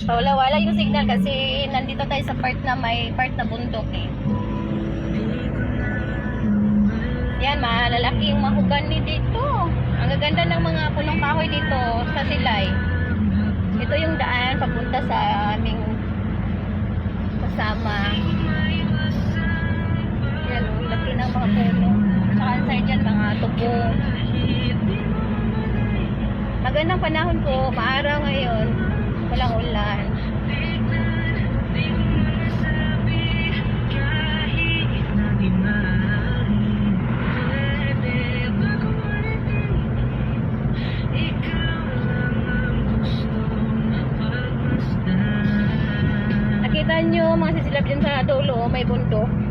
Wala yung signal kasi nandito tayo sa part na may part na bundok eh. Yan, malalaki yung mahogany dito. Ang gaganda ng mga punong kahoy dito sa Silay. Ito yung daan papunta sa aming kasama. Yan, laki ng mga puno. Saka side dyan, mga tubo. Magandang panahon po, maaraw ngayon. Walang ulan. Nakita nyo mga sisilap dyan sa dulo, may bundok.